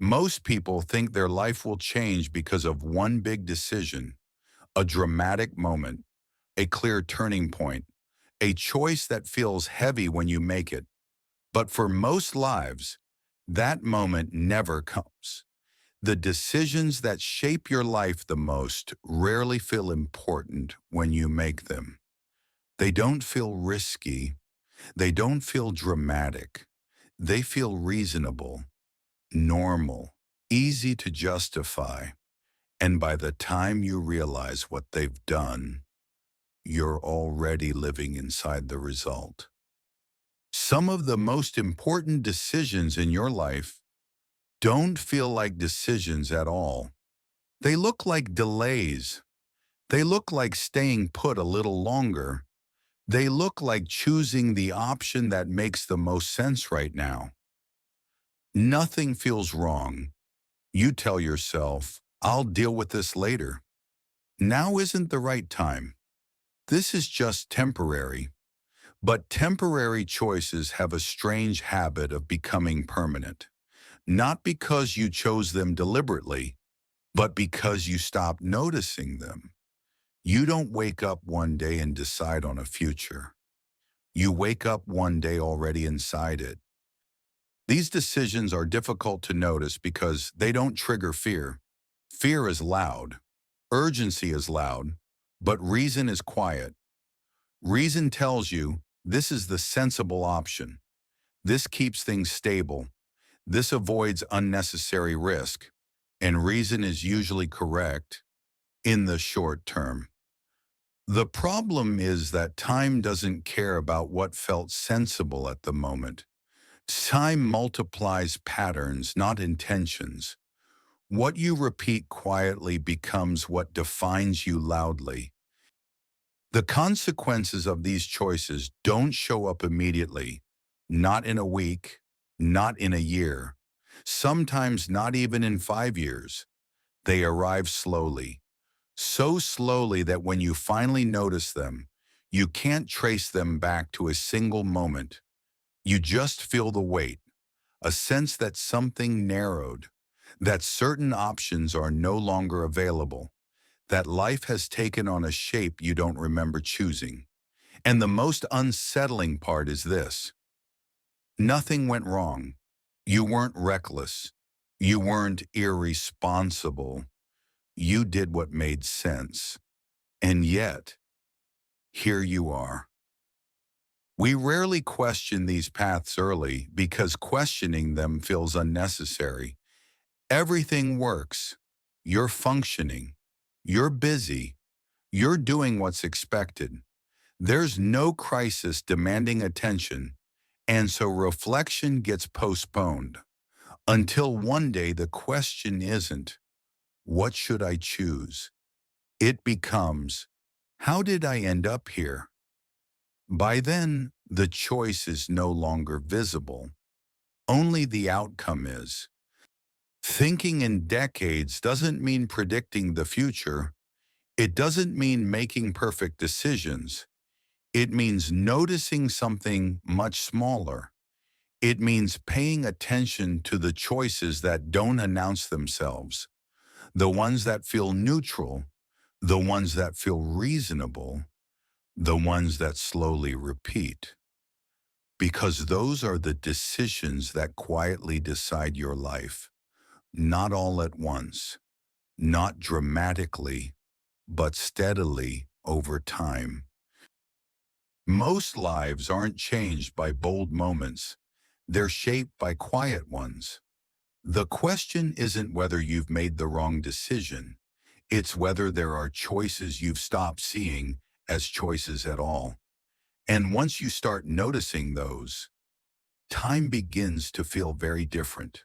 Most people think their life will change because of one big decision, a dramatic moment, a clear turning point, a choice that feels heavy when you make it. But for most lives, that moment never comes. The decisions that shape your life the most rarely feel important when you make them. They don't feel risky. They don't feel dramatic. They feel reasonable, normal, easy to justify. And by the time you realize what they've done, you're already living inside the result. Some of the most important decisions in your life don't feel like decisions at all. They look like delays. They look like staying put a little longer. They look like choosing the option that makes the most sense right now. Nothing feels wrong. You tell yourself, I'll deal with this later. Now isn't the right time. This is just temporary. But temporary choices have a strange habit of becoming permanent. Not because you chose them deliberately, but because you stopped noticing them. You don't wake up one day and decide on a future. You wake up one day already inside it. These decisions are difficult to notice because they don't trigger fear. Fear is loud. Urgency is loud. But reason is quiet. Reason tells you this is the sensible option. This keeps things stable. This avoids unnecessary risk. And reason is usually correct in the short term. The problem is that time doesn't care about what felt sensible at the moment. Time multiplies patterns, not intentions. What you repeat quietly becomes what defines you loudly. The consequences of these choices don't show up immediately, not in a week, not in a year, sometimes not even in 5 years. They arrive slowly, so slowly that when you finally notice them, you can't trace them back to a single moment. You just feel the weight, a sense that something narrowed, that certain options are no longer available, that life has taken on a shape you don't remember choosing. And the most unsettling part is this. Nothing went wrong. You weren't reckless. You weren't irresponsible. You did what made sense. And yet, here you are. We rarely question these paths early because questioning them feels unnecessary. Everything works. You're functioning. You're busy. You're doing what's expected. There's no crisis demanding attention, and so reflection gets postponed until one day the question isn't, what should I choose? It becomes, how did I end up here? By then, the choice is no longer visible. Only the outcome is. Thinking in decades doesn't mean predicting the future. It doesn't mean making perfect decisions. It means noticing something much smaller. It means paying attention to the choices that don't announce themselves, the ones that feel neutral, the ones that feel reasonable, the ones that slowly repeat. Because those are the decisions that quietly decide your life, not all at once, not dramatically, but steadily over time. Most lives aren't changed by bold moments. They're shaped by quiet ones. The question isn't whether you've made the wrong decision. It's whether there are choices you've stopped seeing as choices at all. And once you start noticing those, time begins to feel very different.